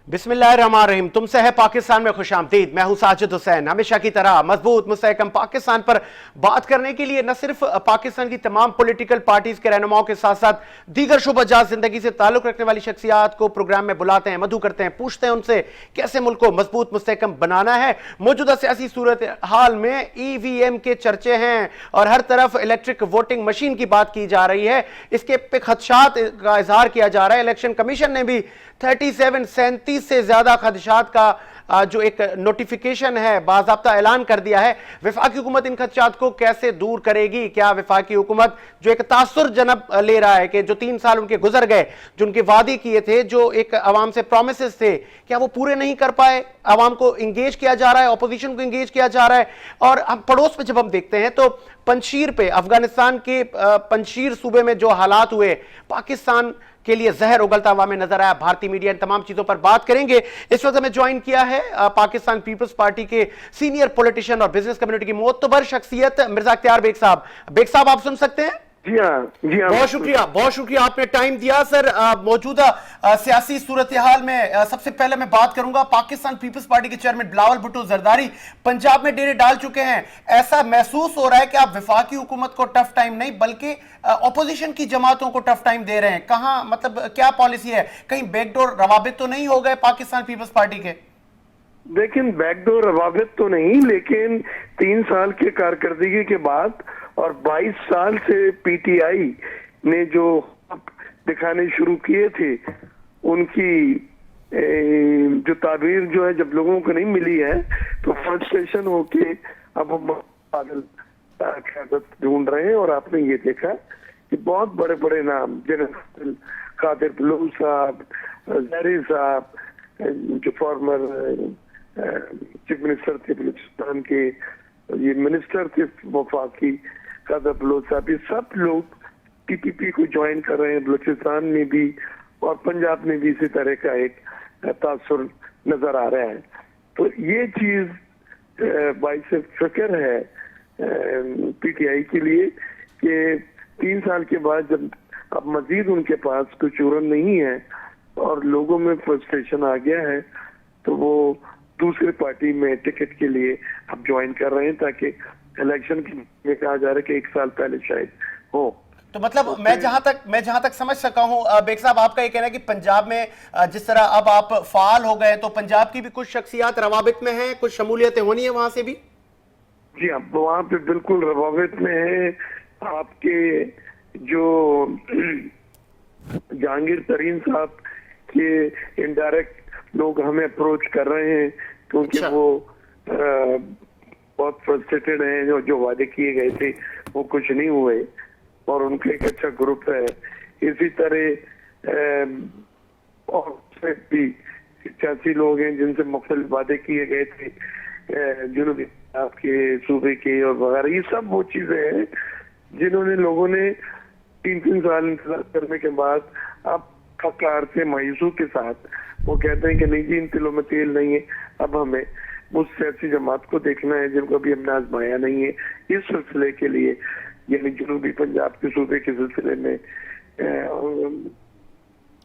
बिस्मिल्लाहिर्रहमानिर्रहीम। तुमसे है पाकिस्तान में खुशामदीद। मैं हूं साजिद हुसैन। हमेशा की तरह मजबूत मुस्तहकम पाकिस्तान पर बात करने के लिए न सिर्फ पाकिस्तान की तमाम पॉलिटिकल पार्टीज के रहनुमाओं के साथ साथ दीगर शुबजात जिंदगी से ताल्लुक रखने वाली शख्सियात को प्रोग्राम में बुलाते हैं, मधु करते हैं, पूछते हैं उनसे कैसे मुल्क को मजबूत मुस्तहकम बनाना है। मौजूदा सियासी सूरत हाल में ईवीएम के चर्चे हैं और हर तरफ इलेक्ट्रिक वोटिंग मशीन की बात की जा रही है। इसके पे खदशात का इजहार किया जा रहा है। इलेक्शन कमीशन ने भी 37 से ज्यादा खदशात का जो एक नोटिफिकेशन है, बाज़ाब्ता ऐलान कर दिया है। वफाकी हुकूमत इन खदशात को कैसे दूर करेगी? क्या वफाकी हुकूमत जो एक तासुरजनक ले रहा है कि जो 3 साल उनके गुजर गए, जो उनके वादे किए थे, जो एक अवाम से प्रोमिसेस थे, क्या वो पूरे नहीं कर पाए? अवाम को इंगेज किया जा रहा है, अपोजिशन को इंगेज किया जा रहा है। और हम पड़ोस में जब हम देखते हैं तो पंजशीर पे, अफगानिस्तान के पंजशीर सूबे में जो हालात हुए, पाकिस्तान के लिए जहर उगलता हुआ में नजर आया। भारतीय मीडिया इन तमाम चीजों पर बात करेंगे। इस वक्त हमें ज्वाइन किया है पाकिस्तान पीपल्स पार्टी के सीनियर पॉलिटिशियन और बिजनेस कम्युनिटी की मोतबर शख्सियत मिर्जा इख्तियार बेग साहब। बेग साहब, आप सुन सकते हैं? जी हाँ, जी हाँ, बहुत शुक्रिया आपने टाइम दिया। सर, मौजूदा सियासी सूरत हाल में सबसे पहले मैं बात करूंगा, पाकिस्तान पीपल्स पार्टी के चेयरमैन बिलावल भुट्टो जरदारी पंजाब में डेरे डाल चुके हैं। ऐसा महसूस हो रहा है कि आप वफाकी हुकूमत को टफ टाइम नहीं बल्कि ऑपोजिशन की जमातों को टफ टाइम दे रहे हैं। कहां, मतलब क्या पॉलिसी है? कहीं बैकडोर रवाबित तो नहीं हो गए पाकिस्तान पीपल्स पार्टी के? लेकिन बैकडोर रवाबित तो नहीं, लेकिन 3 साल की कारकर्दगी के बाद और 22 साल से पीटीआई ने जो दिखाने शुरू किए थे, उनकी जो ताबीर जो है जब लोगों को नहीं मिली है तो फ्रस्ट्रेशन होके अब हम पागल क़यादत ढूंढ रहे हैं। और आपने ये देखा कि बहुत बड़े बड़े नाम, जनरल कादिर बलूच साहब, जहरी साहब, जो फॉर्मर चीफ मिनिस्टर थे बलूचिस्तान के, ये मिनिस्टर थे वफाकी कादिर बलूच साहब, ये सब लोग पीपीपी को ज्वाइन कर रहे हैं। बलूचिस्तान में भी और पंजाब में भी इसी तरह का एक तासुर नजर आ रहा है। तो ये चीज बाइस फिक्र है पीटीआई के लिए कि 3 साल के बाद जब अब मजीद उनके पास कुछ उड़न नहीं है और लोगों में फ्रस्ट्रेशन आ गया है, तो वो दूसरी पार्टी में टिकट के लिए अब ज्वाइन कर रहे हैं ताकि इलेक्शन में कहा जा रहा है कि 1 साल पहले शायद हो। तो मतलब मैं जहां तक समझ सका हूं बेग साहब, आपका ये कहना है कि पंजाब में जिस तरह अब आप फाल हो गए तो पंजाब की भी कुछ शख्सियात रवाबित में हैं, कुछ शमूलियतें होनी है वहां से भी? जी हाँ, वहां पे बिल्कुल रवाबित में है। आपके जो जहांगीर तरीन साहब के इनडायरेक्ट लोग हमें अप्रोच कर रहे हैं क्योंकि वो बहुत फ्रस्ट्रेटेड हैं। जो वादे किए गए थे वो कुछ नहीं हुए और उनका एक अच्छा ग्रुप है। इसी तरह और भी 86 लोग हैं जिनसे मुख्तलिफ वादे किए गए थे, जुनूबी आपके सूबे के और वगैरह। ये सब वो चीजें हैं जिन्होंने लोगों ने 3 साल इंतजार करने के बाद अब फकार से मायूसू के साथ वो कहते हैं कि नहीं जी, इन तिलों में तेल नहीं है। अब हमें उस सियासी जमात को देखना है जिनको अभी हमने आजमाया नहीं है इस सिलसिले के लिए, यानी जनूबी पंजाब के सूबे के सिलसिले में।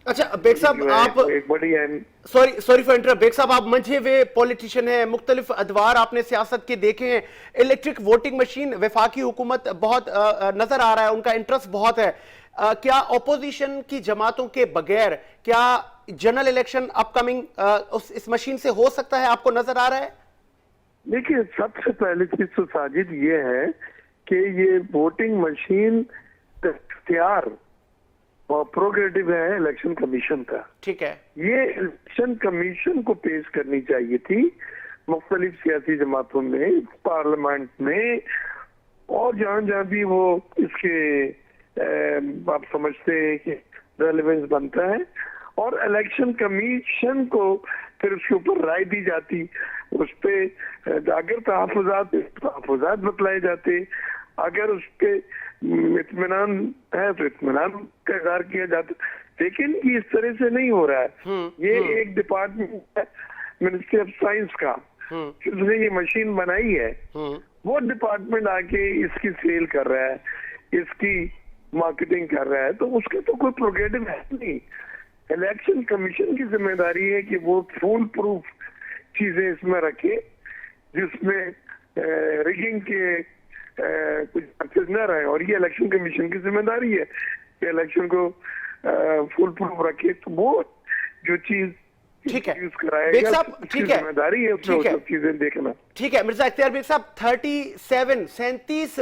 अच्छा बेग साहब, आप एक बड़ी सॉरी फॉर इंटरप्ट। बेग साहब, आप मंझे हुए पॉलिटिशियन हैं, मुख्तलिफ अदवार आपने सियासत के देखे हैं। इलेक्ट्रिक वोटिंग मशीन वफाकी हुकूमत बहुत नजर आ रहा है, उनका इंटरेस्ट बहुत है। क्या ऑपोजिशन की जमातों के बगैर क्या जनरल इलेक्शन अपकमिंग इस मशीन से हो सकता है, आपको नजर आ रहा है? देखिए, सबसे पहली चीज तो साजिद ये है कि ये वोटिंग मशीन इख्तियार और प्रोग्रेटिव है इलेक्शन कमीशन का। ठीक है, ये इलेक्शन कमीशन को पेश करनी चाहिए थी मुख्तलिफ सियासी जमातों में, पार्लियामेंट में, और जहां जहां भी वो इसके आप समझते हैं कि रेलेवेंस बनता है, और इलेक्शन कमीशन को फिर उसके ऊपर राय दी जाती, उस पर अगर तहफुजात बतलाए जाते, अगर उस पर इत्मीनान है तो इत्मीनान का इज़हार किया जाता। लेकिन ये इस तरह से नहीं हो रहा है। ये एक डिपार्टमेंट है मिनिस्ट्री ऑफ साइंस का, जिसने ये मशीन बनाई है, वो डिपार्टमेंट आके इसकी सेल कर रहा है, इसकी मार्केटिंग कर रहा है, तो उसके तो कोई प्रोग्रेटिव है नहीं। इलेक्शन कमीशन की जिम्मेदारी है कि वो फुल प्रूफ चीजें इसमें रखे, जिसमें रिगिंग के कुछ चांसेस न रहे, और ये इलेक्शन कमीशन की जिम्मेदारी है कि इलेक्शन को फुल प्रूफ रखे। तो वो जो चीज ठीक है यूज बेग कराएगा, साहब, उसकी ठीक है, जिम्मेदारी है उसमें वो ठीक है, सब चीजें देखना। ठीक है मिर्जा इख्तियार बेग साहब, 37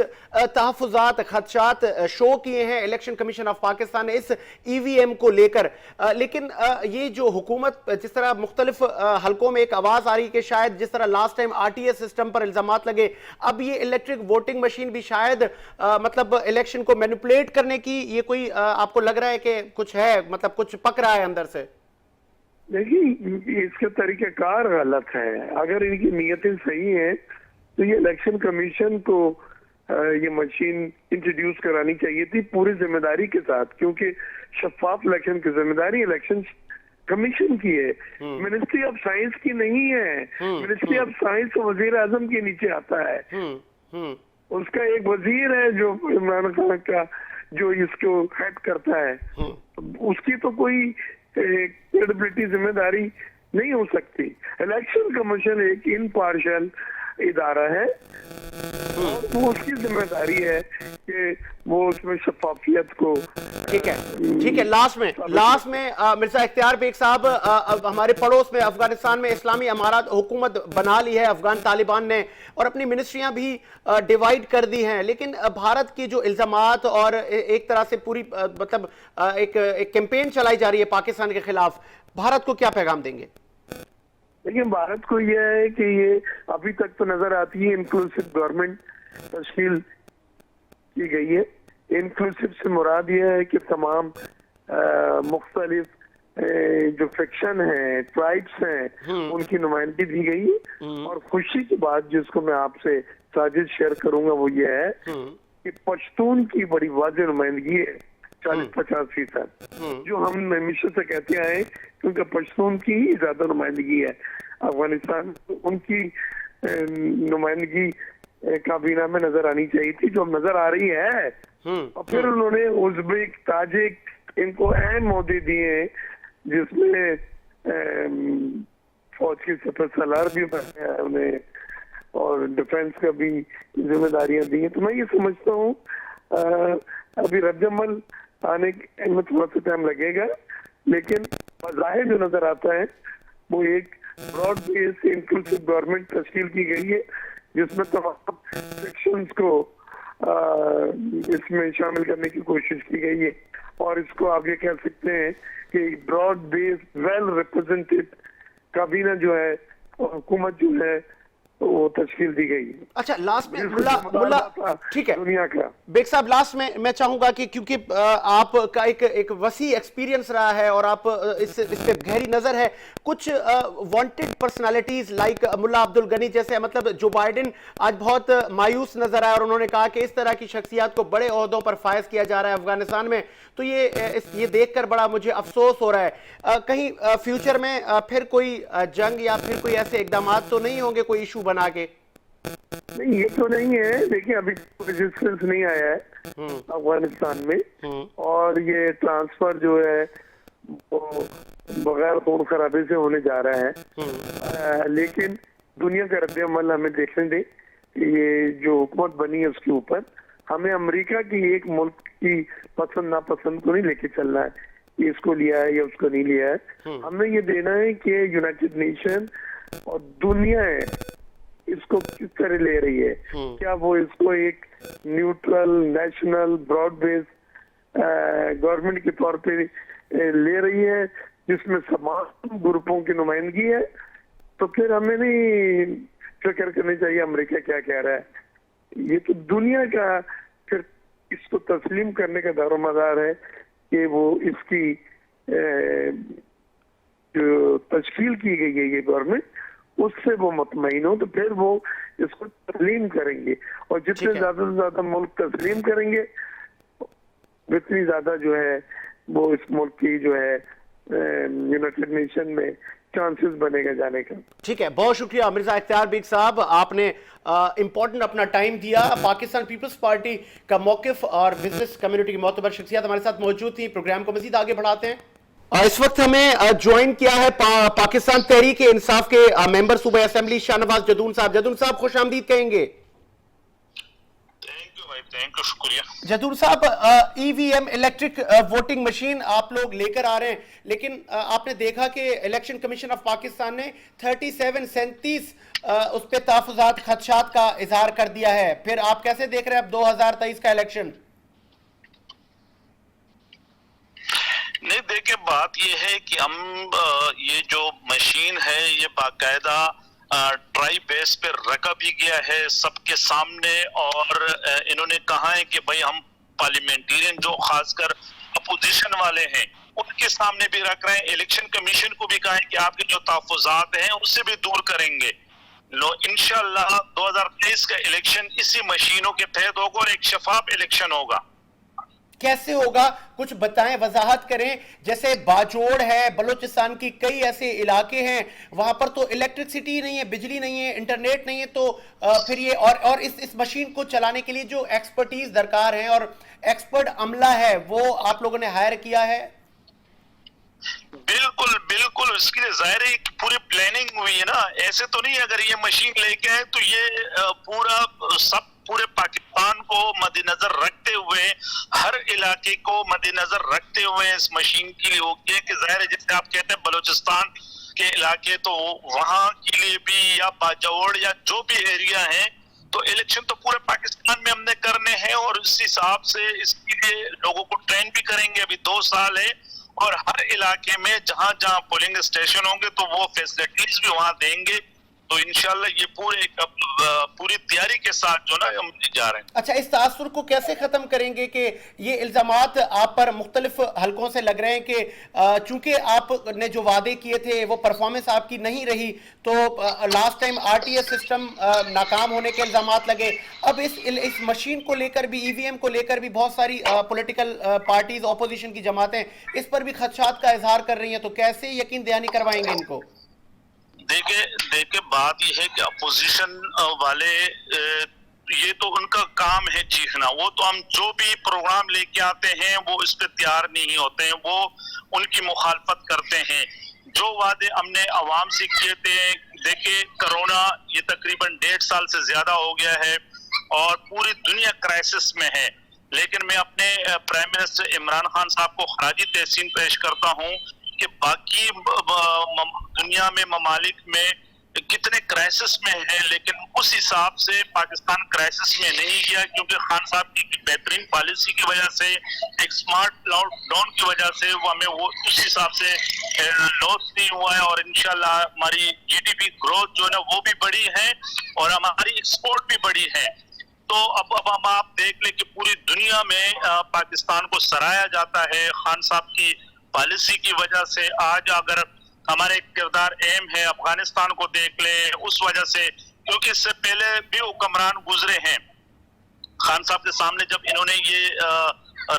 तहफुजात खदशात शो किए हैं इलेक्शन कमीशन ऑफ पाकिस्तान ने इस ईवीएम को लेकर, लेकिन ये जो हुकूमत जिस तरह मुख्तलिफ हलकों में एक आवाज आ रही कि शायद जिस तरह लास्ट टाइम आरटीएस सिस्टम पर इल्जामात लगे, अब ये इलेक्ट्रिक वोटिंग मशीन भी शायद मतलब इलेक्शन को मैनिपुलेट करने की ये कोई आपको लग रहा है कि कुछ है, मतलब कुछ पक रहा है अंदर से? देखिए, इसका तरीकाकार गलत है। अगर इनकी नीयतें सही हैं तो ये इलेक्शन कमीशन को ये मशीन इंट्रोड्यूस करानी चाहिए थी पूरी जिम्मेदारी के साथ, क्योंकि शफाफ इलेक्शन की जिम्मेदारी इलेक्शन कमीशन की है, मिनिस्ट्री ऑफ साइंस की नहीं है। मिनिस्ट्री ऑफ साइंस वजीर आजम के नीचे आता है। उसका एक वजीर है जो इमरान खान का, जो इसको हेड करता है। उसकी तो कोई क्रेडिबिलिटी जिम्मेदारी नहीं हो सकती। इलेक्शन कमीशन एक इम्पार्शियल इदारा है, वो उसकी जिम्मेदारी है कि वो उसमें शफाफियत को। ठीक है, ठीक है, लास्ट में मिर्जा इख्तियार बेग साहब, अब हमारे पड़ोस में अफगानिस्तान में इस्लामी अमारात हुकूमत बना ली है अफगान तालिबान ने, और अपनी मिनिस्ट्रियां भी डिवाइड कर दी हैं, लेकिन भारत की जो इल्जामात और एक तरह से पूरी मतलब एक कैंपेन चलाई जा रही है पाकिस्तान के खिलाफ, भारत को क्या पैगाम देंगे? लेकिन भारत को यह है कि ये अभी तक तो नजर आती है इंक्लूसिव गवर्नमेंट तश्कील की गई है। इंक्लूसिव से मुराद यह है कि तमाम मुख्तलिफ जो फ्रिक्शन है, ट्राइब्स हैं, उनकी नुमाइंदगी दी गई है। और खुशी की बात जिसको मैं आपसे साजिद शेयर करूंगा वो ये है कि पश्तून की बड़ी वाज़ेह नुमाइंदगी है, 40-50%, जो हम हमेशा से कहते आए, क्योंकि पश्तून की ही ज्यादा नुमाइंदगी है अफगानिस्तान। उनकी नुमाइंदगी काबीना में नजर आनी चाहिए थी, जो अब नजर आ रही है। और फिर उन्होंने उज़्बेक, ताजिक, इनको अहम ओहदे दिए, जिसमें फौज की सफर सलार भी बनाया उन्हें, और डिफेंस का भी जिम्मेदारियां दी हैं। तो मैं ये समझता हूँ अभी रद्दमल आने में थोड़ा सा टाइम लगेगा, लेकिन ज़ाहिर जो नजर आता है वो एक ब्रॉड बेस्ड इंक्लूसिव गवर्नमेंट तश्कील की गई है, जिसमें तमाम सेक्शंस को इसमें शामिल करने की कोशिश की गई है। और इसको आगे कह सकते हैं कि ब्रॉड बेस्ड वेल रिप्रेजेंटेड काबीना जो है और हुकूमत जो है वो तश्कील दी गई है। अच्छा, लास्ट में मुल्ला ठीक है दुनिया का बेग साहब, लास्ट में मैं चाहूंगा कि क्योंकि आपका एक वसी एक्सपीरियंस रहा है और आप इस पे गहरी नजर है, कुछ वांटेड पर्सनालिटीज लाइक मुल्ला अब्दुल गनी जैसे, मतलब जो बाइडेन आज बहुत मायूस नजर आए और उन्होंने कहा कि इस तरह की शख्सियत को बड़े ओहदों पर फायज किया जा रहा है अफगानिस्तान में, तो ये देखकर बड़ा मुझे अफसोस हो रहा है। कहीं फ्यूचर में फिर कोई जंग या फिर कोई ऐसे इकदाम तो नहीं होंगे कोई इशू बना के? नहीं, ये तो नहीं है। देखिए, अभी रेजिस्टेंस नहीं आया है अफगानिस्तान में, और ये ट्रांसफर जो है वो बगैर खून खराबे से होने जा रहा है। लेकिन दुनिया का रद्द-ए-अमल हमें देखने दे। ये जो हुकूमत बनी है उसके ऊपर हमें अमेरिका की एक मुल्क की पसंद नापसंद को नहीं लेके चलना है, कि इसको लिया है या उसको नहीं लिया है। हमें ये देना है कि यूनाइटेड नेशन और दुनिया है इसको किस तरह ले रही है। क्या वो इसको एक neutral, national, broad based government के तौर पे ले रही है, जिसमें तमाम ग्रुपों की नुमाइंदगी है, तो फिर हमें नहीं फिक्र करनी चाहिए अमेरिका क्या कह रहा है। ये तो दुनिया का फिर इसको तस्लीम करने का दारोमदार है कि वो इसकी जो तश्कील की गई है ये गवर्नमेंट, उससे वो मुतमईन हो, तो फिर वो इसको तस्लीम करेंगे। और जितने ज्यादा से ज्यादा मुल्क तस्लीम करेंगे, उतनी ज्यादा जो है वो इस मुल्क की जो है यूनाइटेड नेशन में चांसेस बनेगा जाने का। ठीक है, बहुत शुक्रिया मिर्जा इख्तियार बेग साहब, आपने इंपॉर्टेंट अपना टाइम दिया। पाकिस्तान पीपल्स पार्टी का मौकिफ और बिजनेस कम्युनिटी की मोतबर शख्सियत हमारे साथ मौजूद थी। प्रोग्राम को मजीद आगे बढ़ाते हैं इस वक्त हमें ज्वाइन किया है पाकिस्तान तहरीक इंसाफ के मेंबर सूबा असेंबली शाहनवाज जदून साहब। जदून साहब खुश आमदीद कहेंगे। थैंक यू भाई, थैंक यू, शुक्रिया। जदूर साहब, ईवीएम इलेक्ट्रिक वोटिंग मशीन आप लोग लेकर आ रहे हैं, लेकिन आपने देखा कि इलेक्शन कमीशन ऑफ पाकिस्तान ने 37 उस पर तहफुजात खदशात का इजहार कर दिया है। फिर आप कैसे देख रहे हैं अब 2023 का इलेक्शन? नहीं, देखिए बात यह है कि हम ये जो मशीन है ये बाकायदा ट्राई बेस पे रखा भी गया है सबके सामने, और इन्होंने कहा है कि भाई हम पार्लियामेंटेरियन जो खासकर अपोजिशन वाले हैं उनके सामने भी रख रहे हैं, इलेक्शन कमीशन को भी कहा है कि आपके जो तहफुजात हैं उससे भी दूर करेंगे। लो इंशाल्लाह 2023 का इलेक्शन इसी मशीनों के तहत होगा और एक शफाफ इलेक्शन होगा। कैसे होगा कुछ बताएं, वजाहत करें। जैसे बाजोड़ है, बलूचिस्तान की कई ऐसे इलाके हैं वहां पर तो इलेक्ट्रिसिटी नहीं है, बिजली नहीं है, इंटरनेट नहीं है, तो फिर ये और इस मशीन को चलाने के लिए जो एक्सपर्टीज दरकार है और एक्सपर्ट अमला है वो आप लोगों ने हायर किया है? बिल्कुल बिल्कुल, इसके लिए जाहिर है पूरी प्लानिंग हुई है ना। ऐसे तो नहीं अगर ये मशीन लेके आए तो ये पूरे पाकिस्तान को मद्देनजर रखते हुए, हर इलाके को मद्देनजर रखते हुए इस मशीन के लिए हो गया कि जाहिर है जैसे आप कहते हैं बलूचिस्तान के इलाके, तो वहां के लिए भी या बाजौड़ या जो भी एरिया है, तो इलेक्शन तो पूरे पाकिस्तान में हमने करने हैं और इस हिसाब से इसके लिए लोगों को ट्रेन भी करेंगे। अभी 2 साल है और हर इलाके में जहां जहां पोलिंग स्टेशन होंगे तो वो फैसिलिटीज भी वहां देंगे। तो इंशाल्लाह ये पूरी तैयारी के साथ जो ना हम जा रहे हैं। अच्छा, इस तासुर को कैसे खत्म करेंगे कि ये इल्जामात आप पर मुख्तलिफ हलकों से लग रहे हैं कि चूंकि आपने जो वादे किए थे वो परफॉर्मेंस आपकी नहीं रही, तो लास्ट टाइम आरटीएस सिस्टम नाकाम होने के इल्जामात लगे। अब इस मशीन को लेकर भी, ईवीएम को लेकर भी बहुत सारी पॉलिटिकल पार्टीज, ऑपोजिशन की जमातें इस पर भी खदशात का इजहार कर रही हैं, तो कैसे यकीन दहानी करवाएंगे इनको? देखिए बात यह है कि अपोजिशन वाले ये तो उनका काम है चीखना। वो तो हम जो भी प्रोग्राम लेके आते हैं वो इस पे तैयार नहीं होते हैं, वो उनकी मुखालफत करते हैं। जो वादे हमने अवाम से किए थे, देखिए कोरोना ये तकरीबन 1.5 साल से ज्यादा हो गया है और पूरी दुनिया क्राइसिस में है, लेकिन मैं अपने प्राइम मिनिस्टर इमरान खान साहब को खराजी तहसीन पेश करता हूँ कि बाकी दुनिया में ममालिक में कितने क्राइसिस में है, लेकिन उस हिसाब से पाकिस्तान क्राइसिस में नहीं गया, क्योंकि खान साहब की बेहतरीन पॉलिसी की वजह से, एक स्मार्ट लॉकडाउन की वजह से वो हमें वो उस हिसाब से लॉस नहीं हुआ है। और इंशाल्लाह हमारी जीडीपी ग्रोथ जो है ना वो भी बड़ी है और हमारी एक्सपोर्ट भी बड़ी है। तो अब हम आप देख ले कि पूरी दुनिया में पाकिस्तान को सराहा जाता है खान साहब की पॉलिसी की वजह से। आज अगर हमारे किरदार अहम है, अफगानिस्तान को देख ले, उस वजह से, क्योंकि इससे पहले भी हुक्मरान गुजरे हैं खान साहब के सामने। जब इन्होंने ये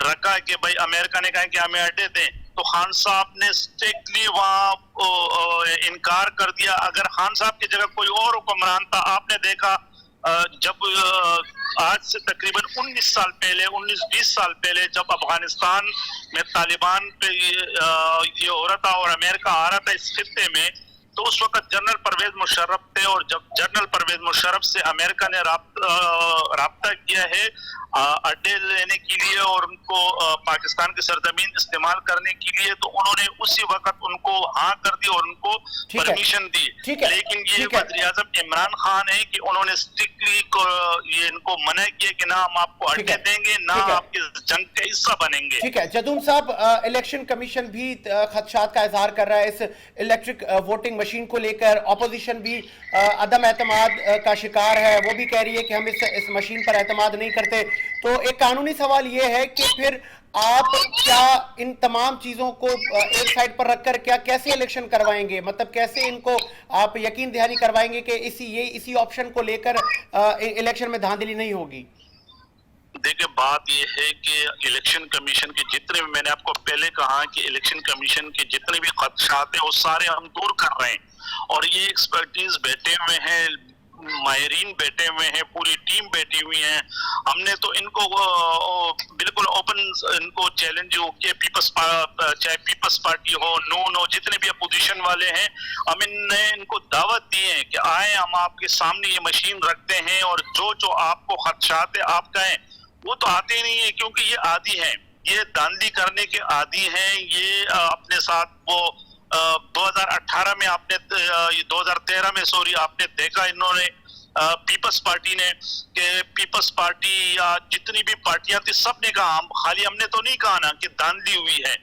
रखा कि भाई अमेरिका ने कहा कि हमें अड्डे दें, तो खान साहब ने स्ट्रिक्टली वहां इनकार कर दिया। अगर खान साहब की जगह कोई और हुक्मरान था, आपने देखा जब आज से तकरीबन 19 साल पहले, 19-20 साल पहले जब अफगानिस्तान में तालिबान पे ये हो रहा था और अमेरिका आ रहा था इस खित्ते में, तो उस वक्त जनरल परवेज मुशर्रफ थे और जब जनरल परवेज मुशर्रफ से अमेरिका ने राब्ता किया है अड्डे लेने के लिए और उनको पाकिस्तान की सरजमीन इस्तेमाल करने के लिए, तो उन्होंने उसी वक्त उनको हाँ कर दी और उनको परमिशन दी। लेकिन ये वज़ीर-ए-आज़म इमरान खान है कि उन्होंने स्ट्रिक्टली ये इनको मना किया कि ना हम आपको अड्डे देंगे, ना आपके जंग का हिस्सा बनेंगे। ठीक है जदून साहब, इलेक्शन कमीशन भी खदशात का इजहार कर रहा है इस इलेक्ट्रिक वोटिंग मशीन को लेकर। ऑपोजिशन भी अदम एतमाद का शिकार है, वो भी कह रही है कि हम इस मशीन पर एतमाद नहीं करते। तो एक कानूनी सवाल ये है कि फिर आप क्या इन तमाम चीजों को एक साइड पर रखकर क्या कैसे इलेक्शन करवाएंगे? मतलब कैसे इनको आप यकीन दहानी करवाएंगे कि इसी ऑप्शन को लेकर इलेक्शन में धांधली नहीं होगी? देखिए बात यह है कि इलेक्शन कमीशन के जितने भी, मैंने आपको पहले कहा कि इलेक्शन कमीशन के जितने भी खदशात हैं वो सारे हम दूर कर रहे हैं और ये एक्सपर्टीज बैठे हुए हैं माहिरीन बैठे हुए हैं, पूरी टीम बैठी हुई है। हमने तो इनको बिल्कुल ओपन इनको चैलेंज किया, चाहे पीपल्स पार्टी हो, नून हो, जितने भी अपोजिशन वाले हैं, हम इनको दावत दी है कि आए, हम आपके सामने ये मशीन रखते हैं और जो आपको खदशात है आप कहें। वो तो आते ही नहीं है, क्योंकि ये आदी है, ये धांधली करने के आदी हैं। ये अपने साथ वो 2018 में आपने 2013 में सॉरी आपने देखा, इन्होंने पीपल्स पार्टी ने कि पीपल्स पार्टी या जितनी भी पार्टियां थी सबने कहा, खाली हमने तो नहीं कहा ना कि धांधली हुई है,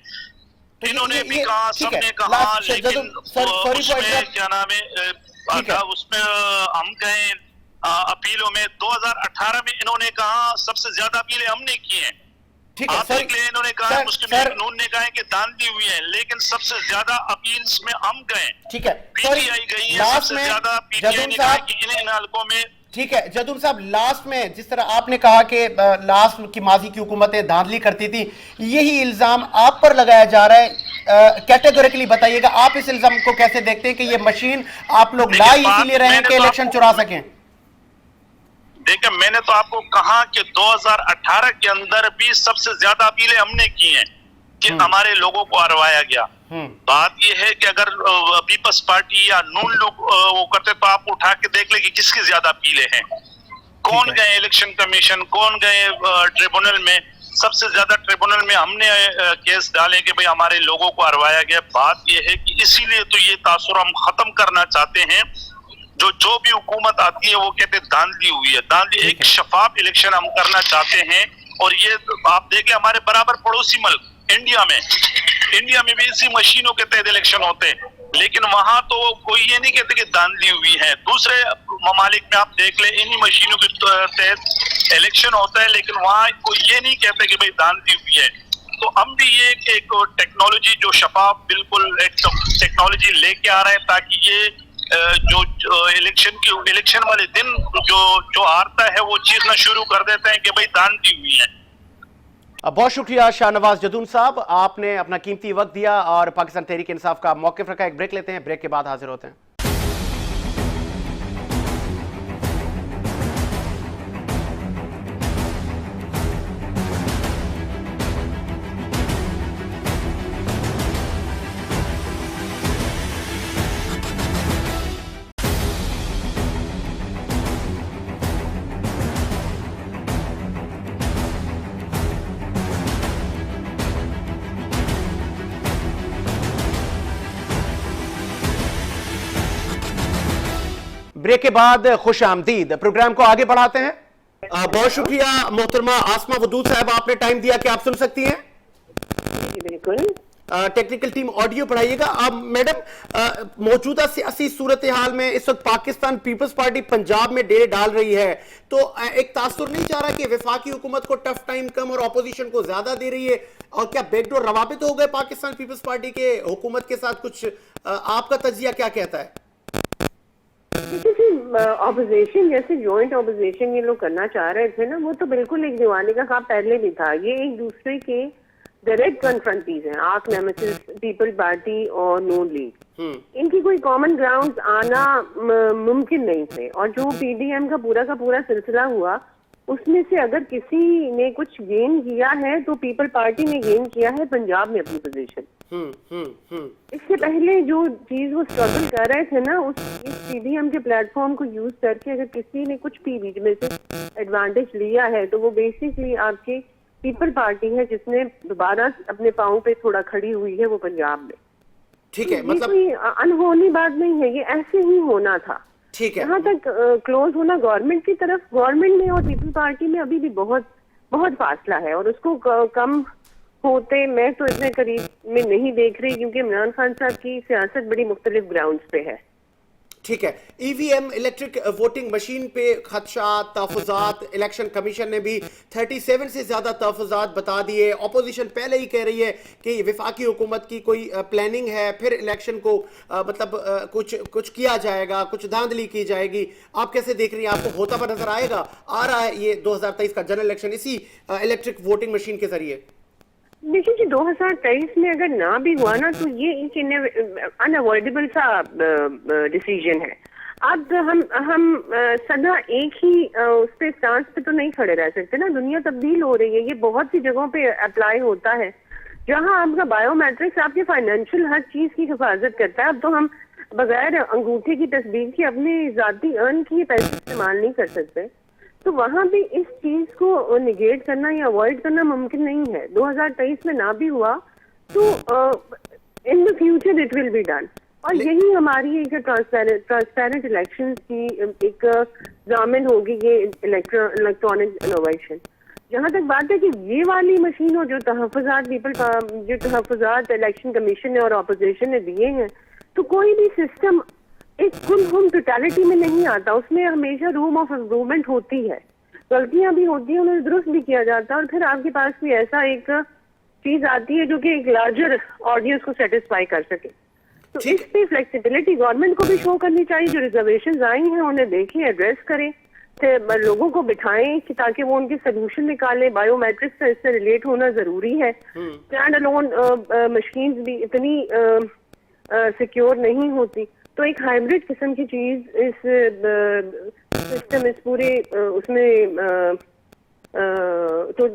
इन्होंने भी कहा, सबने कहा, लेकिन उसमें क्या नाम है उसमें हम कहें अपीलों में 2018 में इन्होंने कहा सबसे ज्यादा अपीलें हमने की हैं। आप देख ले, इन्होंने कहा मुस्लिम लीग नून ने कहा कि धांधली हुई है, लेकिन सबसे ज्यादा अपील्स में हम गए। ठीक है, पीटीआई गई है सबसे ज्यादा, पीटीआई ने कहा कि इन हलकों में। ठीक है जदून साहब, लास्ट में जिस तरह आपने कहा कि लास्ट की माजी की हुकूमतें धांधली करती थी, यही इल्जाम आप पर लगाया जा रहा है, कैटेगोरिकली बताइएगा, आप इस इल्जाम को कैसे देखते हैं कि ये मशीन आप लोग लाई इसीलिए रहे हैं कि इलेक्शन चुरा सकें? देखिए, मैंने तो आपको कहा कि 2018 के अंदर भी सबसे ज्यादा अपीलें हमने की हैं कि हमारे लोगों को हरवाया गया। बात यह है कि अगर पीपल्स पार्टी या नून लोग वो करते तो आप उठा के देख ले कि किसकी ज्यादा अपीलें हैं, कौन गए इलेक्शन कमीशन, कौन गए ट्रिब्यूनल में। सबसे ज्यादा ट्रिब्यूनल में हमने केस डाले कि भाई हमारे लोगों को हरवाया गया। बात यह है कि इसीलिए तो ये तासुर हम खत्म करना चाहते हैं। जो भी हुकूमत आती है वो कहते हैं धांधली हुई है, धांधली। एक शफाफ इलेक्शन हम करना चाहते हैं। और ये आप देखें, हमारे बराबर पड़ोसी मुल्क इंडिया में भी इसी मशीनों के तहत इलेक्शन होते हैं, लेकिन वहां तो कोई ये नहीं कहते कि धांधली हुई है। दूसरे ममालिक में आप देख ले, इन्हीं मशीनों के तहत इलेक्शन होता है, लेकिन वहां कोई ये नहीं कहते कि भाई धांधली हुई है। तो हम भी ये एक टेक्नोलॉजी जो शफाफ बिल्कुल एक टेक्नोलॉजी लेके आ रहे हैं, ताकि ये जो इलेक्शन वाले दिन जो हारता है वो चीरना शुरू कर देते हैं कि भाई धांधली हुई है। बहुत शुक्रिया शाहनवाज जदून साहब, आपने अपना कीमती वक्त दिया और पाकिस्तान तहरीक इंसाफ का मौक़िफ़ रखा। एक ब्रेक लेते हैं, ब्रेक के बाद हाजिर होते हैं। ब्रेक के बाद खुश आमदीद, प्रोग्राम को आगे बढ़ाते हैं। बहुत शुक्रिया मोहतरमा आसमा वदूद साहब, आपने टाइम दिया कि आप सुन सकती हैं। बिल्कुल। टेक्निकल टीम ऑडियो बढ़ाइएगा। अब मैडम, मौजूदा सियासी सूरत हाल में इस वक्त पाकिस्तान पीपल्स पार्टी पंजाब में डेरे डाल रही है, तो एक तासुर नहीं चाह रहा कि वफाकी हुकूमत को टफ टाइम कम और ऑपोजिशन को ज्यादा दे रही है? और क्या बैकडोर रवाबित हो गए पाकिस्तान पीपल्स पार्टी के हुकूमत के साथ? कुछ आपका तजिया क्या कहता है? ऑपोजिशन जैसे जॉइंट ऑपोजिशन ये लोग करना चाह रहे थे ना, वो तो बिल्कुल एक दीवाने का काम पहले भी था। ये एक दूसरे के डायरेक्ट कन्फ्रंटीज हैं, आर्क नेमेसिस पीपल पार्टी और नून लीग। इनकी कोई कॉमन ग्राउंड आना मुमकिन नहीं थे। और जो पीडीएम का पूरा सिलसिला हुआ, उसमें से अगर किसी ने कुछ गेन किया है तो पीपल पार्टी ने गेन किया है पंजाब में अपनी पोजीशन। इससे पहले जो चीज वो स्ट्रगल कर रहे थे ना, इस पीडीएम के प्लेटफॉर्म को यूज करके अगर किसी ने कुछ भी बीच में से एडवांटेज लिया है, तो वो बेसिकली आपके पीपल पार्टी है, जिसने दोबारा अपने पाँव पे थोड़ा खड़ी हुई है वो पंजाब में। ठीक है, मतलब कोई अनहोनी बात नहीं है, ये ऐसे ही होना था। ठीक है, यहाँ तक क्लोज होना गवर्नमेंट की तरफ, गवर्नमेंट में और पीपल पार्टी में अभी भी बहुत बहुत फासला है। और उसको कम होते मैं तो इतने करीब में नहीं देख रही, क्योंकि इमरान खान साहब की सियासत बड़ी मुख्तलिफ ग्राउंड्स पे है। ठीक है, ईवीएम इलेक्ट्रिक वोटिंग मशीन पे खदशात, तहफ़्फ़ुज़ात, इलेक्शन कमीशन ने भी 37 से ज़्यादा तहफ़्फ़ुज़ात बता दिए। अपोजिशन पहले ही कह रही है कि वफाकी हुकूमत की कोई प्लानिंग है, फिर इलेक्शन को कुछ किया जाएगा, कुछ धांधली की जाएगी। आप कैसे देख रही हैं? आपको होता पर नजर आ रहा है ये 2023 का जनरल इलेक्शन इसी इलेक्ट्रिक वोटिंग मशीन के जरिए? देखिए जी, 2023 में अगर ना भी हुआ ना, तो ये एक अनअवॉइडेबल सा डिसीजन है। अब हम सदा एक ही उस पे स्टांस पे तो नहीं खड़े रह सकते ना। दुनिया तब्दील हो रही है, ये बहुत सी जगहों पे अप्लाई होता है जहां आपका बायोमेट्रिक्स आपके फाइनेंशियल हर चीज की हिफाजत करता है। अब तो हम बगैर अंगूठे की तस्वीर की अपने जाती अर्न की पैसे इस्तेमाल नहीं कर सकते। तो वहां भी इस चीज को निगेट करना या अवॉइड करना मुमकिन नहीं है। 2023 में ना भी हुआ तो in the future it will be done. और यही हमारी एक ट्रांसपेरेंट इलेक्शन की एक जामिन होगी, ये इलेक्ट्रॉनिक इनोवेशन। जहां तक बात है कि ये वाली मशीन हो जो तहफ़्फ़ुज़ात इलेक्शन कमीशन ने और अपोजिशन ने दिए हैं, तो कोई भी सिस्टम एक कुल टोटलिटी में नहीं आता, उसमें हमेशा रूम ऑफ इम्प्रूवमेंट होती है, गलतियां भी होती हैं, उन्हें दुरुस्त भी किया जाता है और फिर आपके पास भी ऐसा एक चीज आती है जो कि एक लार्जर ऑडियंस को सेटिस्फाई कर सके। तो इस पे फ्लेक्सिबिलिटी गवर्नमेंट को भी शो करनी चाहिए। जो रिजर्वेशन आई हैं उन्हें देखें, एड्रेस करें, लोगों को बिठाएं कि ताकि वो उनके सोल्यूशन निकालें। बायोमेट्रिक्स से इससे रिलेट होना जरूरी है। स्टैंड अलोन मशीन्स भी इतनी सिक्योर नहीं होती, तो एक हाइब्रिड किस्म की चीज इस सिस्टम इस पूरे उसमें तो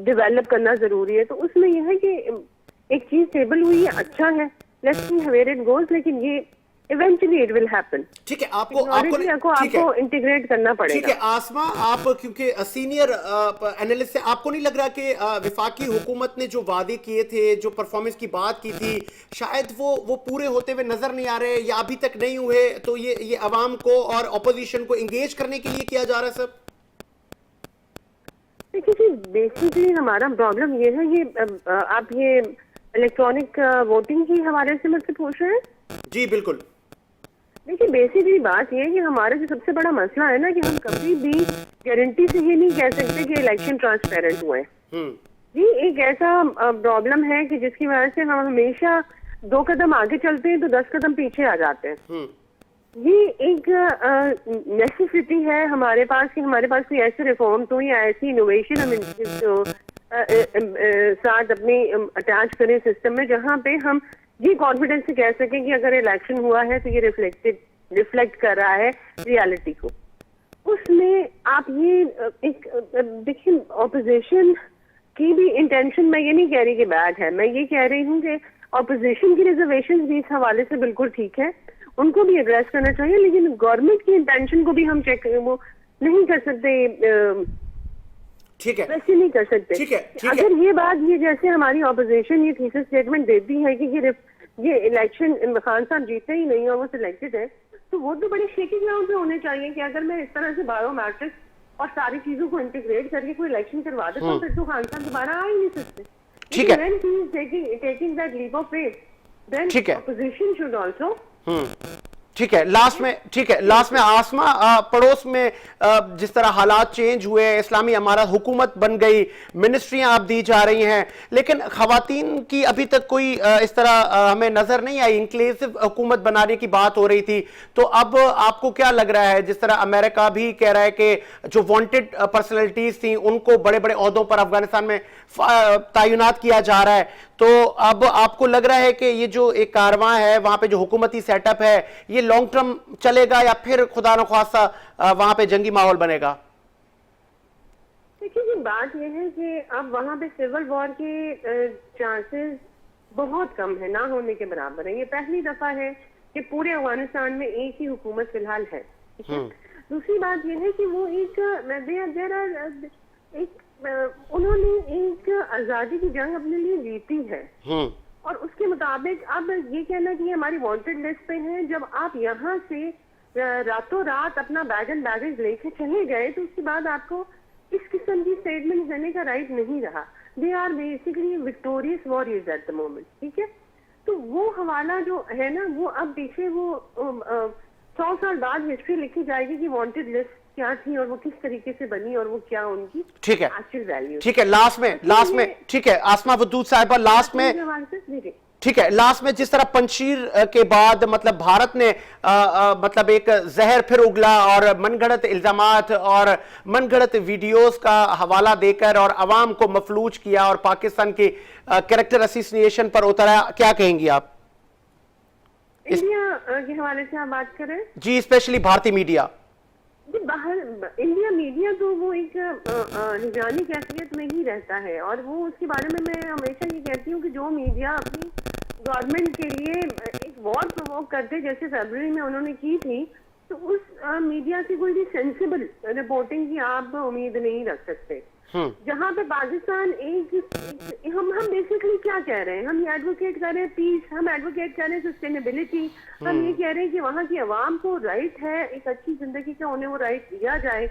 डेवलप करना जरूरी है। तो उसमें यह है कि एक चीज टेबल हुई है, अच्छा है, let's see where it goes, लेकिन ये इवेंचुअली इट विल हैपन। ठीक है, आपको इंटीग्रेट करना पड़ेगा। ठीक है आसमा, आप क्योंकि सीनियर एनालिस्ट है, आपको नहीं लग रहा कि वफाकी हुकूमत ने जो वादे किए थे, जो परफॉर्मेंस की बात की थी, शायद वो पूरे होते हुए नजर नहीं आ रहे या अभी तक नहीं हुए? तो ये अवाम को और अपोजिशन को एंगेज करने के लिए किया जा रहा है सब? देखिए, बेसिकली हमारा प्रॉब्लम ये है, ये आप ये इलेक्ट्रॉनिक वोटिंग के हवाले से मुझसे पूछ रहे हैं? जी बिल्कुल। देखिए, बेसिकली बात ये है कि हमारा जो सबसे बड़ा मसला है ना, कि हम कभी भी गारंटी से ये नहीं कह सकते कि इलेक्शन ट्रांसपेरेंट हुए। ये एक ऐसा प्रॉब्लम है कि जिसकी वजह से हम हमेशा 2 कदम आगे चलते हैं तो 10 कदम पीछे आ जाते हैं। ये एक नेसेसिटी है हमारे पास कि हमारे पास कोई ऐसे रिफॉर्म्स हो या ऐसी इनोवेशन हम साथ अपनी अटैच करें सिस्टम में, जहाँ पे हम ये कॉन्फिडेंस से कह सकें कि अगर इलेक्शन हुआ है तो ये रिफ्लेक्ट कर रहा है रियलिटी को। उसमें आप ये एक देखिए, ऑपोजिशन की भी इंटेंशन, मैं ये नहीं कह रही कि बैड है, मैं ये कह रही हूँ कि ऑपोजिशन की रिजर्वेशन भी इस हवाले से बिल्कुल ठीक है, उनको भी एड्रेस करना चाहिए, लेकिन गवर्नमेंट की इंटेंशन को भी हम चेक वो नहीं कर सकते। ठीक है, वैसे नहीं कर सकते। ठीक है, अगर ये बात, ये जैसे हमारी ऑपोजिशन ये थीसिस स्टेटमेंट देती है कि ये इलेक्शन इमरान खान साहब जीते ही नहीं और वो सिलेक्टेड है, तो वो तो बड़े शेकी ग्राउंड पे होने चाहिए कि अगर मैं इस तरह से बायोमेट्रिक्स और सारी चीजों को इंटीग्रेट करके कोई इलेक्शन करवा देता हूँ, फिर तो खान साहब दोबारा आ ही नहीं सकते। ठीक है, taking that leap of faith, then ठीक है, ऑपोजिशन शुड आल्सो। ठीक है, लास्ट में आसमा, पड़ोस में जिस तरह हालात चेंज हुए, इस्लामी अमारत हुकूमत बन गई, मिनिस्ट्रियां आप दी जा रही हैं, लेकिन खवातीन की अभी तक कोई इस तरह हमें नजर नहीं आई। इंक्लूसिव हुकूमत बनाने की बात हो रही थी, तो अब आपको क्या लग रहा है? जिस तरह अमेरिका भी कह रहा है कि जो वांटेड पर्सनैलिटीज थी उनको बड़े बड़े ओहदों पर अफगानिस्तान में तैनात किया जा रहा है, तो अब आपको लग रहा है कि ये जो एक कारवां है, वहां पे जो हुकूमती सेटअप है, ये लॉन्ग टर्म चलेगा या फिर खुदा न ख्वास्ता वहां पे जंगी माहौल बनेगा? देखिए, बात यह है कि अब वहां पे सिविल वॉर के चांसेस बहुत कम है, ना होने के बराबर है। ये पहली दफा है कि पूरे अफगानिस्तान में एक ही हुकूमत फिलहाल है। दूसरी बात यह है कि वो उन्होंने एक आजादी की जंग अपने लिए जीती है, और उसके मुताबिक अब ये कहना कि हमारी वांटेड लिस्ट पे है, जब आप यहाँ से रातों रात अपना बैग एंड बैगेज लेके चले गए, तो उसके बाद आपको इस किस्म की स्टेटमेंट देने का राइट नहीं रहा। They are basically victorious warriors at the moment, ठीक है? तो वो हवाला जो है ना, वो अब पीछे वो 100 साल बाद हिस्ट्री लिखी जाएगी कि वांटेड लिस्ट क्या थी और वो किस तरीके से बनी और वो क्या उनकी ठीक है एक्चुअल वैल्यू। ठीक है, लास्ट में ठीक है आसमा वदूद साहिबा, लास्ट में ठीक है, लास्ट में जिस तरह पंशीर के बाद मतलब भारत ने मतलब एक जहर फिर उगला और मनगढ़ंत इल्जामात और मनगढ़ंत वीडियोस का हवाला देकर और अवाम को मफलूज किया और पाकिस्तान की कैरेक्टर असोसिएशन पर उतरा, क्या कहेंगी आप? इंडिया के हवाले से आप बात कर रहे हैं? जी, स्पेशली भारतीय मीडिया। जी, बाहर इंडिया मीडिया तो वो एक निगरानी कैफियत में ही रहता है, और वो उसके बारे में मैं हमेशा ये कहती हूँ कि जो मीडिया अपनी गवर्नमेंट के लिए एक वॉर प्रोवोक करते, जैसे फरवरी में उन्होंने की थी, तो उस मीडिया से कोई भी सेंसिबल रिपोर्टिंग की आप उम्मीद नहीं रख सकते। जहाँ पे पाकिस्तान हम बेसिकली क्या कह रहे हैं, हम ये एडवोकेट कर रहे हैं पीस, हम एडवोकेट कर रहे हैं सस्टेनेबिलिटी, हम ये कह रहे हैं कि वहाँ की आवाम को राइट है एक अच्छी जिंदगी का, उन्हें वो राइट दिया जाए।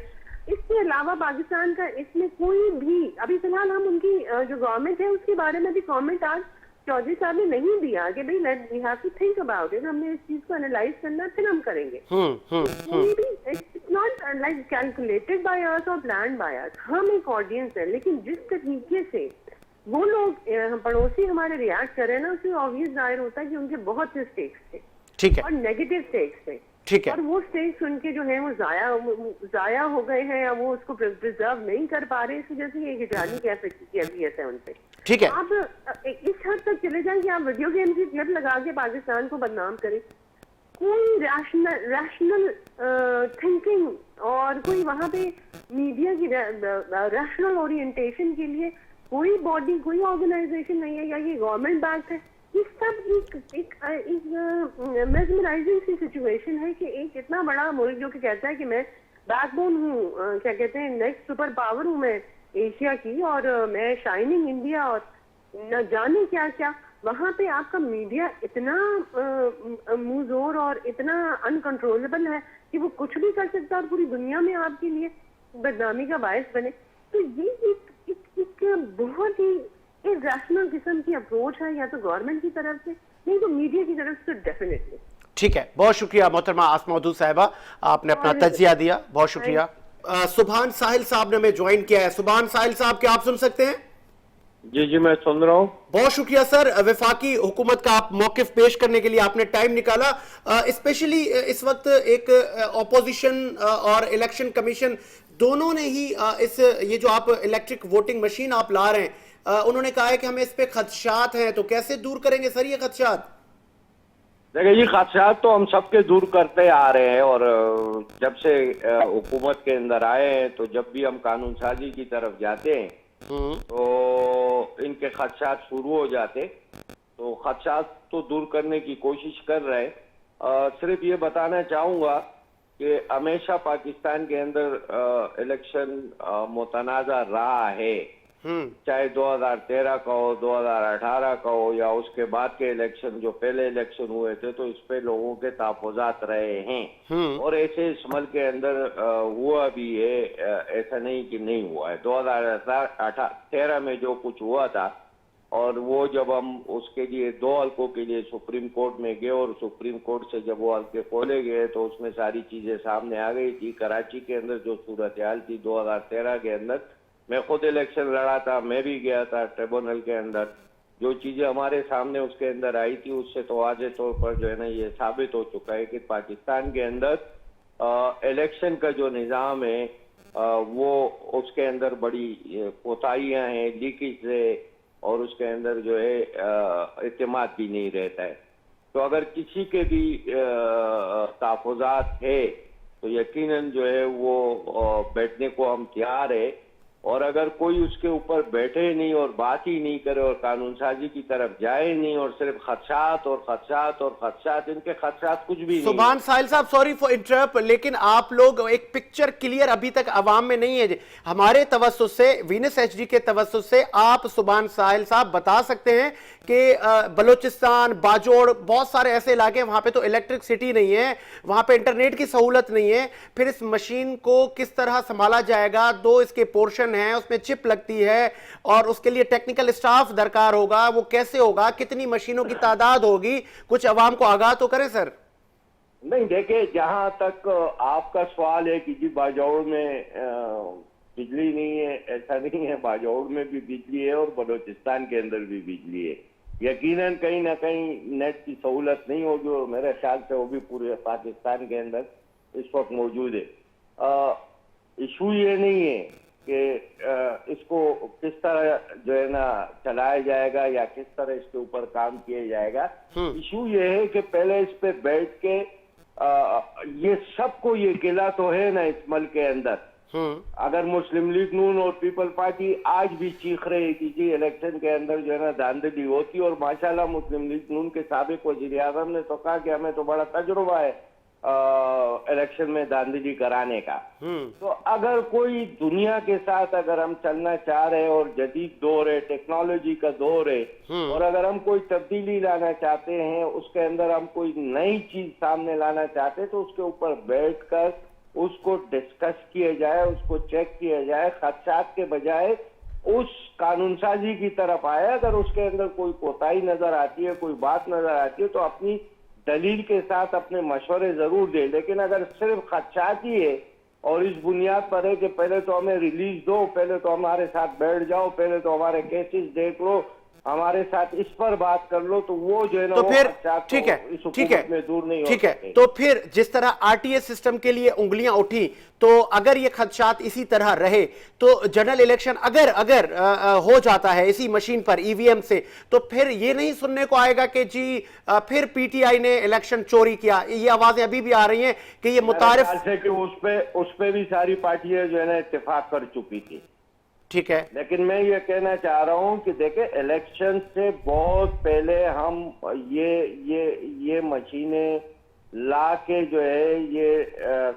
इसके अलावा पाकिस्तान का इसमें कोई भी अभी फिलहाल हम उनकी जो गवर्नमेंट है उसके बारे में भी कमेंट आज चौधरी साहब ने नहीं दिया कि भाई let we have to think about it, हमने इस चीज को एनालाइज करना फिर हम करेंगे। कोई भी it's not like calculated by us और प्लान्ड बाय अस, हम एक ऑडियंस है, लेकिन जिस तरीके से वो लोग पड़ोसी हमारे रिएक्ट कर रहे हैं ना, उससे ऑब्वियस जाहिर होता है कि उनके बहुत से स्टेक्स थे, ठीक है, और नेगेटिव स्टेक्स थे, ठीक है, और वो स्टेक्स उनके जो है वो जाया हो गए हैं, या वो उसको प्रिजर्व नहीं कर पा रहे, इस वजह से ये हिजरानी कैफियत है उनपे। ठीक है। आप इस हद तक चले जाएं कि आप वीडियो गेम की क्लिप लगा के पाकिस्तान को बदनाम करें। कोई रैशनल थिंकिंग और कोई वहाँ पे मीडिया की रैशनल ओरिएंटेशन के लिए कोई बॉडी, कोई ऑर्गेनाइजेशन नहीं है, या ये गवर्नमेंट बैक्ड है। ये सब एक मेस्मराइजिंग सी सिचुएशन है कि एक इतना बड़ा मुल्क जो कि कहता है कि मैं बैकबोन हूँ, क्या कहते हैं, नेक्स्ट सुपर पावर हूँ मैं एशिया की, और मैं शाइनिंग इंडिया, और न जाने क्या क्या, वहाँ पे आपका मीडिया इतना मुंहजोर और इतना अनकंट्रोलेबल है कि वो कुछ भी कर सकता है और पूरी दुनिया में आपके लिए बदनामी का बायस बने। तो ये एक बहुत ही इरैशनल किस्म की अप्रोच है, या तो गवर्नमेंट की तरफ से, नहीं तो मीडिया की तरफ से डेफिनेटली। ठीक है, बहुत शुक्रिया मोहतरमा आसमा मौदूद साहिबा, आपने अपना तज्जिया दिया, बहुत शुक्रिया। सुभान साहिल साहब ने हमें ज्वाइन किया है। सुभान साहिल साहब, क्या आप सुन सकते हैं? जी जी, मैं सुन रहा हूँ। बहुत शुक्रिया सर, वफाकी हुकूमत का आप मौकिफ पेश करने के लिए आपने टाइम निकाला। स्पेशली इस वक्त एक ऑपोजिशन और इलेक्शन कमीशन दोनों ने ही ये जो आप इलेक्ट्रिक वोटिंग मशीन आप ला रहे हैं, उन्होंने कहा है कि हमें इस पे खदशात हैं, तो कैसे दूर करेंगे सर ये खदशात? देखिए, ये खदशात तो हम सबके दूर करते आ रहे हैं, और जब से हुकूमत के अंदर आए हैं, तो जब भी हम कानून साजी की तरफ जाते हैं तो इनके खदशात शुरू हो जाते। तो खदशात तो दूर करने की कोशिश कर रहे हैं। सिर्फ ये बताना चाहूँगा कि हमेशा पाकिस्तान के अंदर इलेक्शन मुतनाज़ा रहा है, चाहे 2013 का हो, 2018 का हो, या उसके बाद के इलेक्शन जो पहले इलेक्शन हुए थे, तो इस पे लोगों के तहफ़्फ़ुज़ात रहे हैं, और ऐसे इस मुल्क के अंदर हुआ भी है, ऐसा नहीं कि नहीं हुआ है। 2013 में जो कुछ हुआ था, और वो जब हम उसके लिए 2 हल्कों के लिए सुप्रीम कोर्ट में गए, और सुप्रीम कोर्ट से जब वो हल्के खोले गए तो उसमें सारी चीजें सामने आ गई थी। कराची के अंदर जो सूरत हाल थी 2013 के अंदर, मैं खुद इलेक्शन लड़ा था, मैं भी गया था ट्रिब्यूनल के अंदर, जो चीजें हमारे सामने उसके अंदर आई थी, उससे तो वाज़े तौर पर जो है ना ये साबित हो चुका है कि पाकिस्तान के अंदर इलेक्शन का जो निज़ाम है वो उसके अंदर बड़ी कोताहियां हैं, लीकेज है, और उसके अंदर जो है इत्मीनान भी नहीं रहता है। तो अगर किसी के भी तहफ़्फ़ुज़ात है तो यकीनन जो है वो बैठने को हम तैयार है, और अगर कोई उसके ऊपर बैठे नहीं और बात ही नहीं करे और कानून साजी की तरफ जाए नहीं, और सिर्फ खदशात और खदशात और खदशात, इनके खदशात कुछ भी नहीं। सुभान साहिल साहब, सॉरी फॉर इंटरप्ट, लेकिन आप लोग एक पिक्चर क्लियर अभी तक अवाम में नहीं है। हमारे तवज्जुह से, वीनस एचडी के तवज्जुह से आप सुभान साहिल साहब बता सकते हैं कि बलूचिस्तान, बाजोड़, बहुत सारे ऐसे इलाके वहां पे तो इलेक्ट्रिसिटी नहीं है, वहां पे इंटरनेट की सहूलत नहीं है, फिर इस मशीन को किस तरह संभाला जाएगा? 2 इसके पोर्शन है, उसमें चिप लगती है, और उसके लिए टेक्निकल स्टाफ दरकार होगा, वो कैसे होगा? कितनी मशीनों की तादाद होगी? कुछ अवाम को आगाह तो करें सर। नहीं, देखिए, जहां तक आपका सवाल है कि जी बाजौड़ में बिजली नहीं है, ऐसा नहीं है। बाजौड़ में भी बिजली है और बलूचिस्तान के अंदर भी बिजली है। यकीनन कहीं ना कहीं नेट की सहूलत नहीं होगी, और मेरे ख्याल से वो भी पूरे पाकिस्तान के अंदर इस वक्त मौजूद है। इशू ये नहीं है कि इसको किस तरह जो है ना चलाया जाएगा या किस तरह इसके ऊपर काम किया जाएगा। इशू ये है कि पहले इस पे बैठ के ये सबको ये गिला तो है ना इस मुल्क के अंदर, अगर मुस्लिम लीग नून और पीपल पार्टी आज भी चीख रहे कि जी इलेक्शन के अंदर जो है ना धांधली होती, और माशाल्लाह मुस्लिम लीग नून के साबिक वजीर आजम ने तो कहा कि हमें तो बड़ा तजुर्बा है इलेक्शन में धांधली कराने का। तो अगर कोई दुनिया के साथ अगर हम चलना चाह रहे हैं और जदीद दौर है, टेक्नोलॉजी का दौर है, और अगर हम कोई तब्दीली लाना चाहते हैं, उसके अंदर हम कोई नई चीज सामने लाना चाहते हैं, तो उसके ऊपर बैठकर उसको डिस्कस किया जाए, उसको चेक किया जाए, खदशात के बजाय उस कानून साजी की तरफ आए। अगर उसके अंदर कोई कोताही नजर आती है, कोई बात नजर आती है, तो अपनी दलील के साथ अपने मशवरे जरूर दे। लेकिन अगर सिर्फ खदशात ही है और इस बुनियाद पर है कि पहले तो हमें रिलीज दो, पहले तो हमारे साथ बैठ जाओ, पहले तो हमारे केसेस देख लो, हमारे साथ इस पर बात कर लो, तो वो जो है ना, तो फिर ठीक है, इस हुकूमत में दूर नहीं हो ठीक है। सकते। तो फिर जिस तरह आरटीएस सिस्टम के लिए उंगलियां उठी, तो अगर ये खदशात इसी तरह रहे तो जनरल इलेक्शन अगर अगर हो जाता है इसी मशीन पर ईवीएम से, तो फिर ये नहीं सुनने को आएगा कि जी फिर पीटीआई ने इलेक्शन चोरी किया। ये आवाजें अभी भी आ रही हैं कि ये मुतारिफ से कि उस पे भी सारी पार्टियां जो है ना इत्तेफाक कर चुकी थी। ठीक है, लेकिन मैं ये कहना चाह रहा हूं कि देखे, इलेक्शन से बहुत पहले हम ये मशीनें ला के जो है ये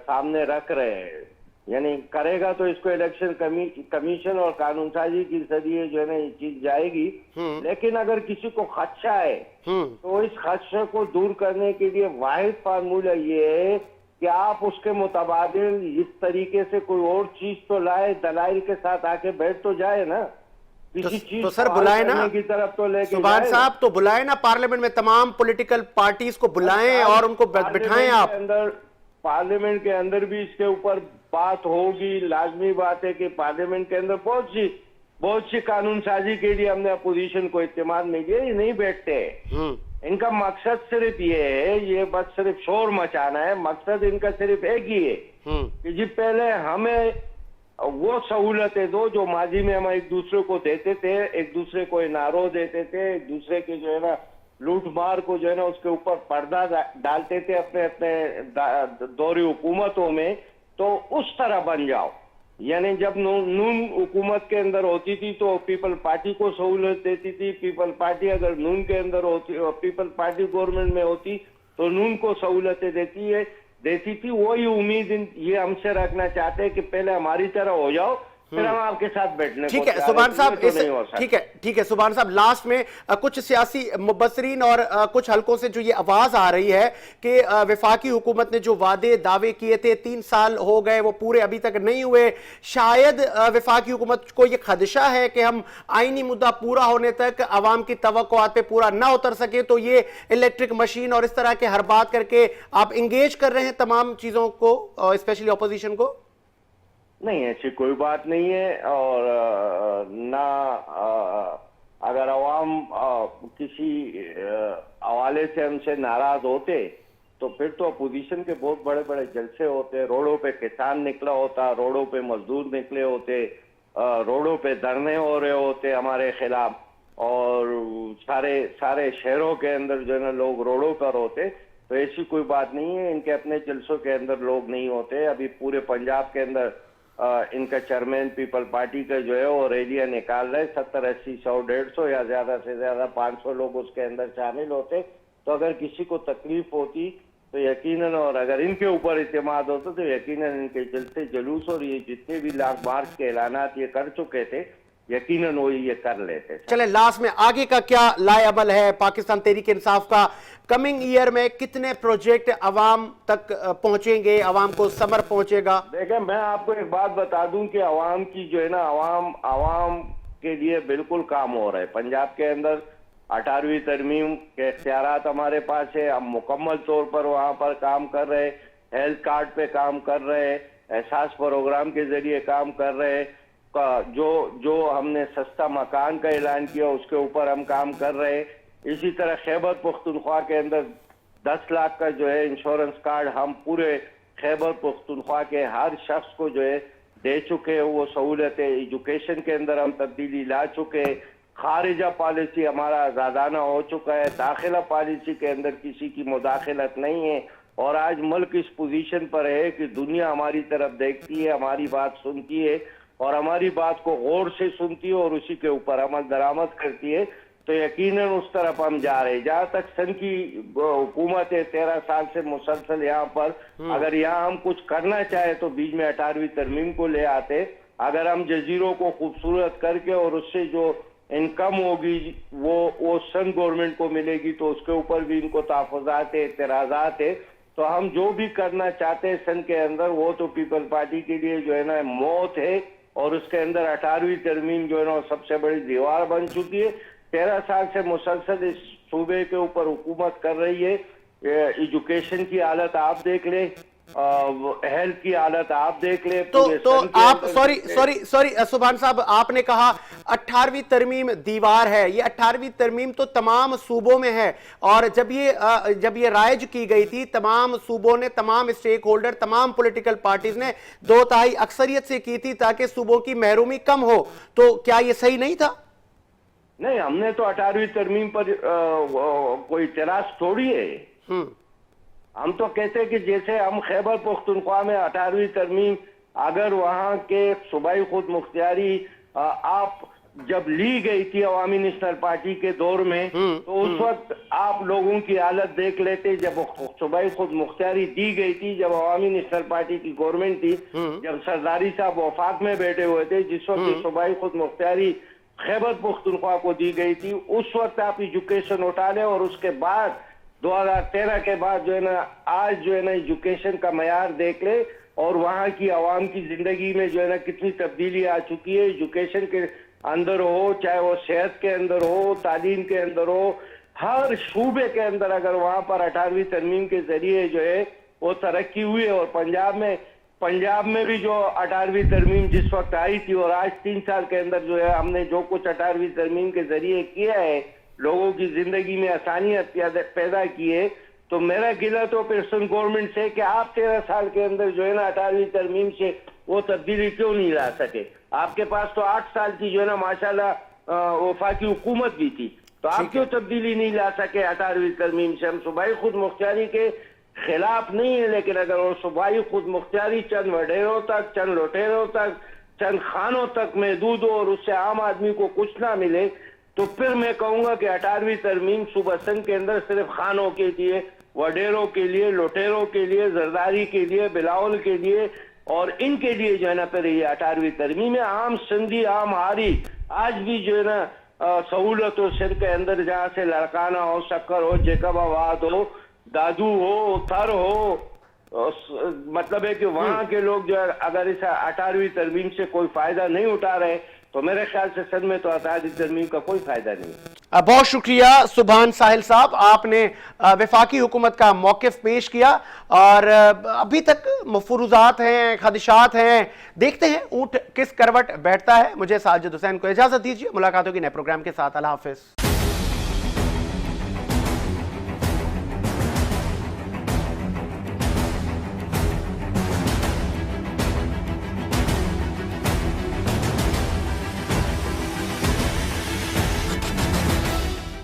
सामने रख रहे हैं, यानी करेगा तो इसको इलेक्शन कमीशन और कानून साजी के जरिए जो है ना ये चीज जाएगी। लेकिन अगर किसी को खदशा है तो इस खदशे को दूर करने के लिए वाहिद फार्मूला ये है कि आप उसके मुताबिल इस तरीके से कोई और चीज तो लाए, दलाइल के साथ आके बैठ तो जाए ना, किसी चीज तो सर बुलाए ना की तरफ तो लेके सुभान जाए। साहब, तो बुलाए ना पार्लियामेंट में तमाम पॉलिटिकल पार्टीज को बुलाएं और उनको बिठाएं आप। पार्लियामेंट के अंदर भी इसके ऊपर बात होगी। लाजमी बात है कि पार्लियामेंट के अंदर बहुत सी कानून साजी के लिए हमने अपोजिशन को इत्तेमाद में किया, ये नहीं बैठते। इनका मकसद सिर्फ ये है, ये बस सिर्फ शोर मचाना है। मकसद इनका सिर्फ एक ही है कि जी पहले हमें वो सहूलतें दो जो माजी में हम एक दूसरे को देते थे, एक दूसरे को इनारो देते थे, एक दूसरे के जो है ना लूट मार को जो है ना उसके ऊपर पर्दा डालते थे अपने अपने दौरी हुकूमतों में। तो उस तरह बन जाओ, यानी जब नून हुकूमत के अंदर होती थी तो पीपल पार्टी को सहूलत देती थी, पीपल पार्टी अगर नून के अंदर होती और पीपल पार्टी गवर्नमेंट में होती तो नून को सहूलतें देती थी। वही उम्मीद ये हमसे रखना चाहते हैं कि पहले हमारी तरह हो जाओ, फिर हम आपके साथ बैठने ठीक है सुभान साहब, ठीक है सुभान साहब, लास्ट में कुछ सियासी मुबस्सरीन और कुछ हलकों से जो ये आवाज आ रही है कि वफाकी हुकूमत ने जो वादे दावे किए थे 3 साल हो गए, वो पूरे अभी तक नहीं हुए। शायद वफाकी हुकूमत को ये खदशा है कि हम आईनी मुद्दा पूरा होने तक अवाम की तवक्कुआत पे पूरा ना उतर सके, तो ये इलेक्ट्रिक मशीन और इस तरह के हर बात करके आप इंगेज कर रहे हैं तमाम चीजों को, स्पेशली अपोजिशन को। नहीं, ऐसी कोई बात नहीं है। और ना अगर अवाम किसी हवाले से हमसे नाराज होते तो फिर तो अपोजिशन के बहुत बड़े बड़े जलसे होते, रोडों पे किसान निकला होता, रोडों पे मजदूर निकले होते, रोडों पे धरने हो रहे होते हमारे खिलाफ, और सारे शहरों के अंदर जो है ना लोग रोडों पर होते। तो ऐसी कोई बात नहीं है, इनके अपने जलसों के अंदर लोग नहीं होते। अभी पूरे पंजाब के अंदर इनका चेयरमैन पीपल पार्टी का जो है वो रैलियां निकाल रहे, 70, 80, 100, 150 या ज्यादा से ज्यादा 500 लोग उसके अंदर शामिल होते। तो अगर किसी को तकलीफ होती तो यकीनन, और अगर इनके ऊपर इत्तेमाद होता तो यकीनन इनके जलसे जुलूस और ये जितने भी लाख मार्च के ऐलानात ये कर चुके थे, यकीनन वो ये कर लेते। चले लास्ट में आगे का क्या लाए अमल है पाकिस्तान तहरीक इंसाफ का? कमिंग ईयर में कितने प्रोजेक्ट अवाम तक पहुंचेंगे, अवाम को समर पहुंचेगा? देखिए, मैं आपको एक बात बता दूं कि अवाम की जो है ना अवाम के लिए बिल्कुल काम हो रहा है। पंजाब के अंदर 18वीं तरमीम के इख्तियारात हमारे पास है, हम मुकम्मल तौर पर वहां पर काम कर रहे, हेल्थ कार्ड पे काम कर रहे, एहसास प्रोग्राम के जरिए काम कर रहे, जो हमने सस्ता मकान का ऐलान किया उसके ऊपर हम काम कर रहे। इसी तरह खैबर पख्तूनख्वा के अंदर 10 लाख का जो है इंश्योरेंस कार्ड हम पूरे खैबर पख्तूनख्वा के हर शख्स को जो है दे चुके, वो सहूलतें एजुकेशन के अंदर हम तब्दीली ला चुके, खारिजा पॉलिसी हमारा आज़ादाना हो चुका है, दाखिला पॉलिसी के अंदर किसी की मुदाखलत नहीं है, और आज मुल्क इस पोजीशन पर है कि दुनिया हमारी तरफ देखती है, हमारी बात सुनती है और हमारी बात को गौर से सुनती है और उसी के ऊपर अमल दरामद करती है। तो यकीनन उस तरफ हम जा रहे हैं। जहाँ तक सन की हुकूमत है 13 साल से मुसलसल यहाँ पर, अगर यहाँ हम कुछ करना चाहे तो बीच में 18वीं तरमीम को ले आते। अगर हम जजीरों को खूबसूरत करके और उससे जो इनकम होगी वो सन गवर्नमेंट को मिलेगी, तो उसके ऊपर भी इनको तहफ़्फ़ुज़ात है, एतराज़ात है। तो हम जो भी करना चाहते हैं सन के अंदर, वो तो पीपल पार्टी के लिए जो है ना मौत है, और उसके अंदर 18वीं तरमीम जो है ना सबसे बड़ी दीवार बन चुकी है। 13 साल से मुसलसल इस सूबे के ऊपर हुकूमत कर रही है। एजुकेशन की हालत आप देख ले, हेल्थ की हालत आप देख ले। तो आप सॉरी सुभान साहब, आपने कहा 18वीं तरमीम दीवार है। ये 18वीं तरमीम तो तमाम सूबों में है, और जब ये राइज की गई थी तमाम सूबों ने, तमाम स्टेक होल्डर, तमाम पॉलिटिकल पार्टीज ने 2/3 अक्सरियत से की थी ताकि सूबों की महरूमी कम हो। तो क्या ये सही नहीं था? नहीं, हमने तो 18वीं तरमीम पर कोई इतराज थोड़ी है। हम तो कहते हैं कि जैसे हम खैबर पख्तूनख्वा में 18वीं तरमीम, अगर वहां के सूबाई खुद मुख्तियारी आप जब ली गई थी अवामी नेशनल पार्टी के दौर में, तो उस वक्त आप लोगों की हालत देख लेते। जब सूबाई खुद मुख्तियारी दी गई थी, जब अवामी नेशनल पार्टी की गवर्नमेंट थी, जब सरदारी साहब वफाक में बैठे हुए थे, जिस वक्त सूबाई खुद मुख्तियारी खैबर पख्तूनख्वा को दी गई थी, उस वक्त आप एजुकेशन उठा लें, और उसके बाद 2013 के बाद जो है ना, आज जो है ना एजुकेशन का मयार देख ले, और वहाँ की आवाम की जिंदगी में जो है ना कितनी तब्दीली आ चुकी है। एजुकेशन के अंदर हो, चाहे वो सेहत के अंदर हो, तालीम के अंदर हो, हर शूबे के अंदर अगर वहाँ पर 18वीं तरमीम के जरिए जो है वो तरक्की हुई है। और पंजाब में भी जो 18वीं तरमीम जिस वक्त आई थी, और आज 3 साल के अंदर जो है हमने जो कुछ 18वीं तरमीम के जरिए किया है, लोगों की जिंदगी में आसानियत पैदा की है, तो मेरा गिला तो पिरसन गवर्नमेंट से कि आप 13 साल के अंदर जो है ना 18वीं तरमीम से वो तब्दीली क्यों नहीं ला सके। आपके पास तो 8 साल की जो है ना माशाल्लाह वफाकी हुकूमत भी थी, तो आप क्यों तब्दीली नहीं ला सके 18वीं तरमीम से। हम सूबाई खुद मुख्तियारी के खिलाफ नहीं है, लेकिन अगर वो सूबाई खुद मुख्तियारी चंद वडेरों तक, चंद लुटेरों तक, चंद खानों तक महदूद हो और उससे आम आदमी को कुछ ना मिले, तो फिर मैं कहूंगा कि 18वीं तरमीम सूबा सिंध के अंदर सिर्फ खानों के लिए, वडेरों के लिए, लुटेरों के लिए, जरदारी के लिए, बिलावल के लिए और इनके लिए जो है ना फिर ये 18वीं तरमीम है। आम सिंधी, आम हारी आज भी जो है ना सहूलत हो सिर के अंदर, जहाँ से लड़काना हो, शक्कर हो, जेकबाबाद हो, दादू हो, थर हो, मतलब है कि वहाँ के लोग जो है अगर इस 18वीं तरमीम से कोई फायदा नहीं उठा रहे, तो मेरे ख्याल से सद में तो 18वीं तरमीम का कोई फायदा नहीं। बहुत शुक्रिया सुभान साहिल साहब, आपने वफाकी हुकूमत का मौकिफ पेश किया, और अभी तक मफरूजात हैं, खदशात हैं, देखते हैं ऊंट किस करवट बैठता है। मुझे साजिद हुसैन को इजाजत दीजिए, मुलाकात होगी नए प्रोग्राम के साथ। अल्लाह हाफिज।